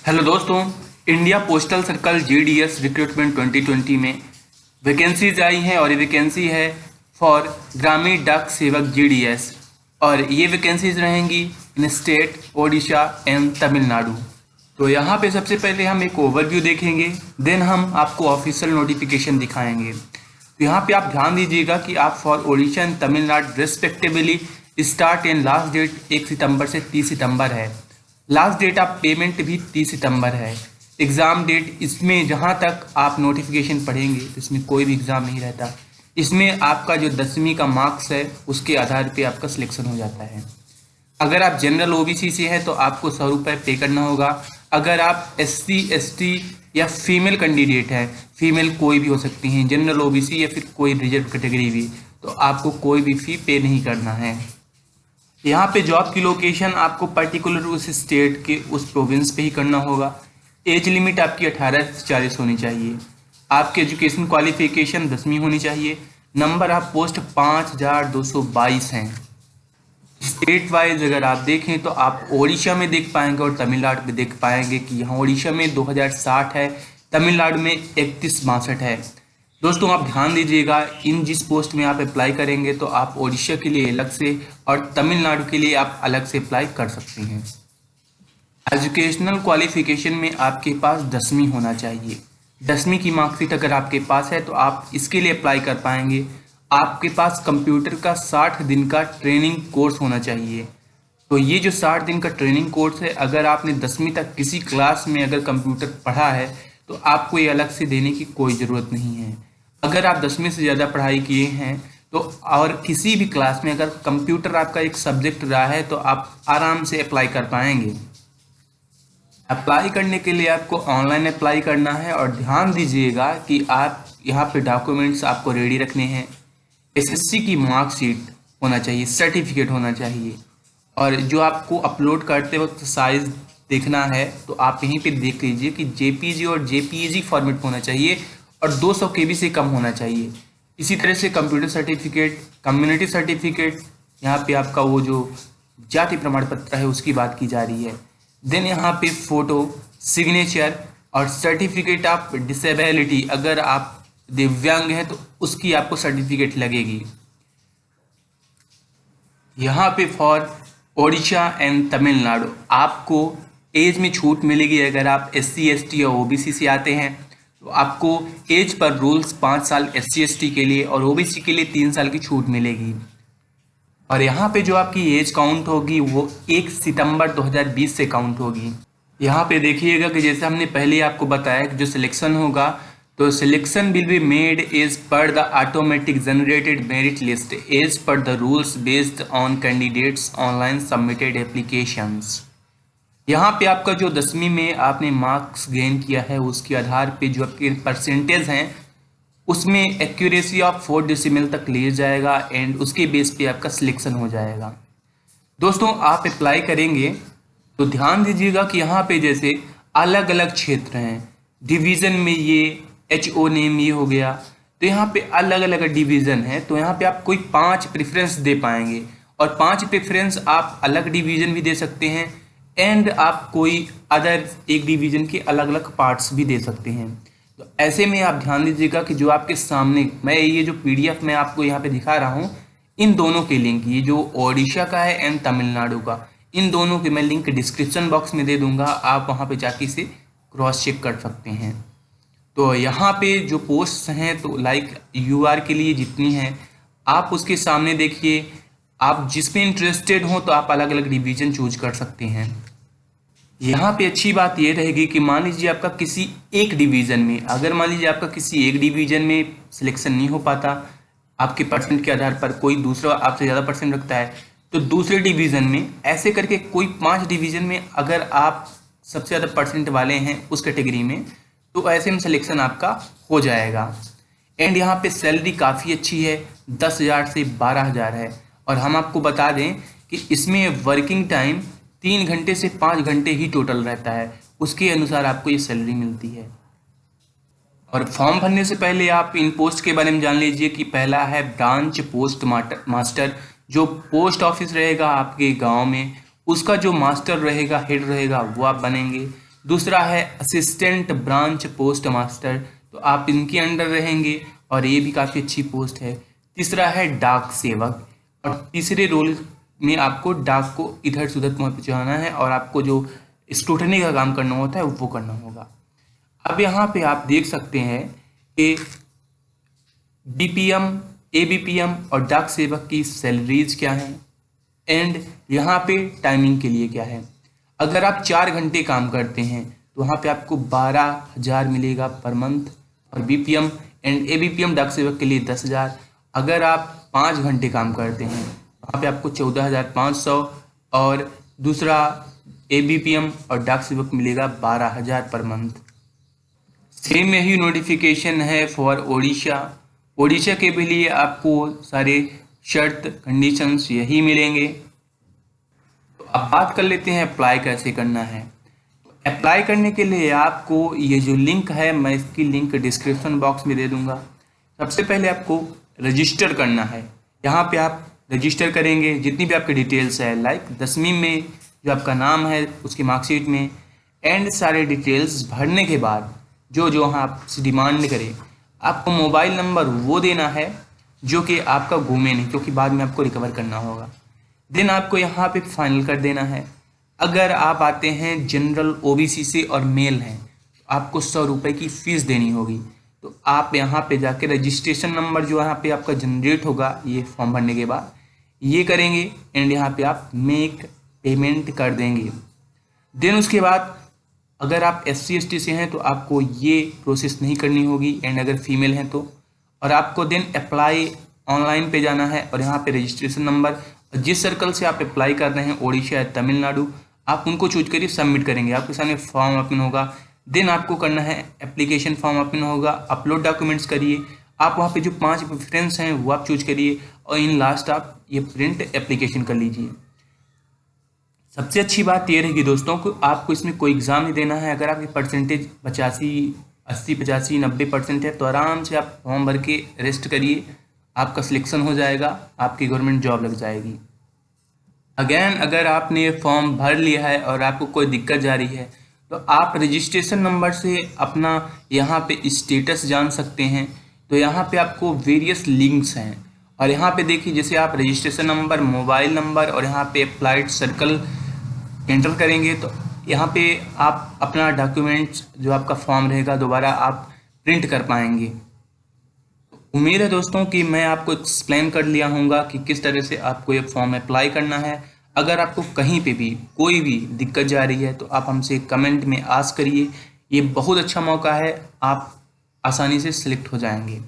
Hello दोस्तों। India postal circle GDS recruitment 2020 में vacancies आई हैं और ये वैकेंसी है फॉर ग्रामीण डाक सेवक जीडीएस और ये वैकेंसीज रहेंगी इन स्टेट ओडिशा एंड तमिलनाडु। तो यहाँ पे सबसे पहले हम एक ओवरव्यू देखेंगे, देन हम आपको ऑफिशियल नोटिफिकेशन दिखाएंगे। तो यहाँ पे आप ध्यान दीजिएगा कि आप for Odisha and Tamil Nadu respectively start and last date 1 सितंबर से 30 सितंबर है। लास्ट डेट ऑफ पेमेंट भी 30 सितंबर है। एग्ज़ाम डेट इसमें जहाँ तक आप नोटिफिकेशन पढ़ेंगे तो इसमें कोई भी एग्ज़ाम नहीं रहता। इसमें आपका जो 10वीं का मार्क्स है उसके आधार पे आपका सिलेक्शन हो जाता है। अगर आप जनरल ओबीसी से हैं तो आपको 100 रुपये पे करना होगा। अगर आप एससी एसटी या फीमेल कैंडिडेट हैं, फीमेल कोई भी हो सकती हैं, जनरल ओबीसी या फिर कोई रिजर्व कैटेगरी भी, तो आपको कोई भी फ़ी पे नहीं करना है। यहाँ पे जॉब की लोकेशन आपको पर्टिकुलर उस स्टेट के उस प्रोविंस पे ही करना होगा। एज लिमिट आपकी 18 से 40 होनी चाहिए। आपकी एजुकेशन क्वालिफिकेशन 10वीं होनी चाहिए। नंबर ऑफ पोस्ट 5222 हैं। स्टेट वाइज अगर आप देखें तो आप ओडिशा में देख पाएंगे और तमिलनाडु में देख पाएंगे कि यहाँ ओडिशा में 2060 है, तमिलनाडु में 3162 है। दोस्तों आप ध्यान दीजिएगा, इन जिस पोस्ट में आप अप्लाई करेंगे तो आप ओडिशा के लिए अलग से और तमिलनाडु के लिए आप अलग से अप्लाई कर सकते हैं। एजुकेशनल क्वालिफिकेशन में आपके पास 10वीं होना चाहिए। 10वीं की मार्कशीट अगर आपके पास है तो आप इसके लिए अप्लाई कर पाएंगे। आपके पास कंप्यूटर का 60 दिन का ट्रेनिंग कोर्स होना चाहिए। तो ये जो 60 दिन का ट्रेनिंग कोर्स है, अगर आपने 10वीं तक किसी क्लास में अगर कंप्यूटर पढ़ा है तो आपको ये अलग से देने की कोई ज़रूरत नहीं है। अगर आप 10वीं से ज़्यादा पढ़ाई किए हैं तो और किसी भी क्लास में अगर कंप्यूटर आपका एक सब्जेक्ट रहा है तो आप आराम से अप्लाई कर पाएंगे। अप्लाई करने के लिए आपको ऑनलाइन अप्लाई करना है और ध्यान दीजिएगा कि आप यहाँ पे डॉक्यूमेंट्स आपको रेडी रखने हैं। एसएससी की मार्कशीट होना चाहिए, सर्टिफिकेट होना चाहिए, और जो आपको अपलोड करते वक्त साइज़ देखना है तो आप यहीं पे देख लीजिए कि जेपीजी और जेपीईजी फॉर्मेट होना चाहिए और 200 केबी से कम होना चाहिए। इसी तरह से कंप्यूटर सर्टिफिकेट, कम्युनिटी सर्टिफिकेट, यहाँ पे आपका वो जो जाति प्रमाण पत्र है उसकी बात की जा रही है। देन यहाँ पे फ़ोटो, सिग्नेचर और सर्टिफिकेट ऑफ डिसेबिलिटी, अगर आप दिव्यांग हैं तो उसकी आपको सर्टिफिकेट लगेगी। यहाँ पे फॉर ओडिशा एंड तमिलनाडु आपको एज में छूट मिलेगी। अगर आप एससी एसटी या ओबीसी से आते हैं तो आपको एज पर रूल्स 5 साल एससी एसटी के लिए और ओबीसी के लिए 3 साल की छूट मिलेगी। और यहाँ पे जो आपकी एज काउंट होगी वो 1 सितंबर 2020 से काउंट होगी। यहाँ पे देखिएगा कि जैसे हमने पहले आपको बताया कि जो सिलेक्शन होगा तो selection will be made as per the automatic generated merit list as per the rules based on candidates online submitted applications. यहाँ पे आपका जो 10वीं में आपने मार्क्स गेन किया है उसके आधार पे जो आपके परसेंटेज हैं उसमें एक्यूरेसी ऑफ 4 डेसिमल तक ले जाएगा एंड उसके बेस पे आपका सिलेक्शन हो जाएगा। दोस्तों आप अप्लाई करेंगे तो ध्यान दीजिएगा कि यहाँ पे जैसे अलग अलग क्षेत्र हैं, डिवीज़न में ये HO नेम ये हो गया, तो यहाँ पे अलग अलग डिवीज़न है। तो यहाँ पे आप कोई 5 प्रेफरेंस दे पाएंगे और 5 प्रेफरेंस आप अलग डिवीज़न भी दे सकते हैं एंड आप कोई अदर एक डिवीज़न के अलग अलग पार्ट्स भी दे सकते हैं। तो ऐसे में आप ध्यान दीजिएगा कि जो आपके सामने मैं ये जो PDF मैं आपको यहाँ पे दिखा रहा हूँ, इन दोनों के लिंक, ये जो ओडिशा का है एंड तमिलनाडु का, इन दोनों के मैं लिंक डिस्क्रिप्शन बॉक्स में दे दूंगा। आप वहाँ पे जाके इसे क्रॉस चेक कर सकते हैं। तो यहाँ पे जो पोस्ट हैं तो लाइक UR के लिए जितनी हैं आप उसके सामने देखिए, आप जिसमें इंटरेस्टेड हो तो आप अलग अलग डिवीज़न चूज कर सकते हैं। यहाँ पे अच्छी बात ये रहेगी कि मान लीजिए आपका किसी एक डिवीज़न में, अगर मान लीजिए आपका किसी एक डिवीज़न में सिलेक्शन नहीं हो पाता, आपके परसेंट के आधार पर कोई दूसरा आपसे ज़्यादा परसेंट रखता है, तो दूसरे डिवीज़न में ऐसे करके कोई 5 डिवीज़न में अगर आप सबसे ज़्यादा परसेंट वाले हैं उस कैटेगरी में तो ऐसे में सिलेक्शन आपका हो जाएगा। एंड यहाँ पे सैलरी काफ़ी अच्छी है, 10,000 से 12,000 है। और हम आपको बता दें कि इसमें वर्किंग टाइम 3 घंटे से 5 घंटे ही टोटल रहता है, उसके अनुसार आपको ये सैलरी मिलती है। और फॉर्म भरने से पहले आप इन पोस्ट के बारे में जान लीजिए कि पहला है ब्रांच पोस्ट मास्टर, जो पोस्ट ऑफिस रहेगा आपके गांव में, उसका जो मास्टर रहेगा, हेड रहेगा, वो आप बनेंगे। दूसरा है असिस्टेंट ब्रांच पोस्ट मास्टर, तो आप इनके अंडर रहेंगे और ये भी काफ़ी अच्छी पोस्ट है। तीसरा है डाक सेवक, और तीसरे रोल में आपको डाक को इधर से उधर पहुँचाना है और आपको जो स्क्रूटनी का काम करना होता है वो करना होगा। अब यहाँ पे आप देख सकते हैं कि बीपीएम, एबीपीएम और डाक सेवक की सैलरीज क्या हैं एंड यहाँ पे टाइमिंग के लिए क्या है। अगर आप 4 घंटे काम करते हैं तो वहाँ पे आपको 12,000 मिलेगा पर मंथ, और बीपीएम एंड एबीपीएम डाक सेवक के लिए 10,000। अगर आप 5 घंटे काम करते हैं वहाँ पे आपको 14,500, और दूसरा एबीपीएम और डाक सेवक मिलेगा 12,000 पर मंथ। सेम यही नोटिफिकेशन है फॉर ओडिशा। ओडिशा के भी लिए आपको सारे शर्त कंडीशंस यही मिलेंगे। तो अब बात कर लेते हैं अप्लाई कैसे करना है। तो अप्लाई करने के लिए आपको ये जो लिंक है, मैं इसकी लिंक डिस्क्रिप्शन बॉक्स में दे दूंगा। सबसे पहले आपको रजिस्टर करना है। यहाँ पे आप रजिस्टर करेंगे, जितनी भी आपकी डिटेल्स है, लाइक 10वीं में जो आपका नाम है उसकी मार्कशीट में, एंड सारे डिटेल्स भरने के बाद जो जो वहाँ आपसे डिमांड करे, आपको मोबाइल नंबर वो देना है जो कि आपका घूमे नहीं, क्योंकि बाद में आपको रिकवर करना होगा। देन आपको यहाँ पे फाइनल कर देना है। अगर आप आते हैं जनरल ओबीसी से और मेल हैं तो आपको 100 रुपये की फ़ीस देनी होगी। तो आप यहाँ पे जाके रजिस्ट्रेशन नंबर जो यहाँ पे आपका जनरेट होगा ये फॉर्म भरने के बाद, ये करेंगे एंड यहाँ पे आप मेक पेमेंट कर देंगे। देन उसके बाद अगर आप SC/ST से हैं तो आपको ये प्रोसेस नहीं करनी होगी, एंड अगर फीमेल हैं तो, और आपको देन अप्लाई ऑनलाइन पे जाना है और यहाँ पे रजिस्ट्रेशन नंबर, जिस सर्कल से आप अप्लाई कर रहे हैं ओडिशा या तमिलनाडु, आप उनको चूज करिए, सबमिट करेंगे, आपके सामने फॉर्म ओपन होगा। देन आपको करना है एप्लीकेशन फॉर्म ओपन होगा, अपलोड डॉक्यूमेंट्स करिए, आप वहाँ पे जो 5 प्रेफरेंस हैं वो आप चूज करिए, और इन लास्ट आप ये प्रिंट एप्लीकेशन कर लीजिए। सबसे अच्छी बात ये रहेगी दोस्तों को आपको इसमें कोई एग्ज़ाम नहीं देना है। अगर आपकी परसेंटेज 85, 80, 85, 90% है तो आराम से आप फॉर्म भर के रेस्ट करिए, आपका सिलेक्शन हो जाएगा, आपकी गवर्नमेंट जॉब लग जाएगी। अगेन अगर आपने फॉर्म भर लिया है और आपको कोई दिक्कत जा रही है तो आप रजिस्ट्रेशन नंबर से अपना यहाँ पे स्टेटस जान सकते हैं। तो यहाँ पे आपको वेरियस लिंक्स हैं, और यहाँ पे देखिए जैसे आप रजिस्ट्रेशन नंबर, मोबाइल नंबर और यहाँ पे अप्लाइड सर्कल एंटर करेंगे तो यहाँ पे आप अपना डॉक्यूमेंट्स जो आपका फॉर्म रहेगा दोबारा आप प्रिंट कर पाएंगे। उम्मीद है दोस्तों कि मैं आपको एक्सप्लेन कर लिया होगा कि किस तरह से आपको ये फॉर्म अप्लाई करना है। अगर आपको कहीं पे भी कोई भी दिक्कत जा रही है तो आप हमसे कमेंट में आस्क करिए, ये बहुत अच्छा मौका है, आप आसानी से सिलेक्ट हो जाएंगे।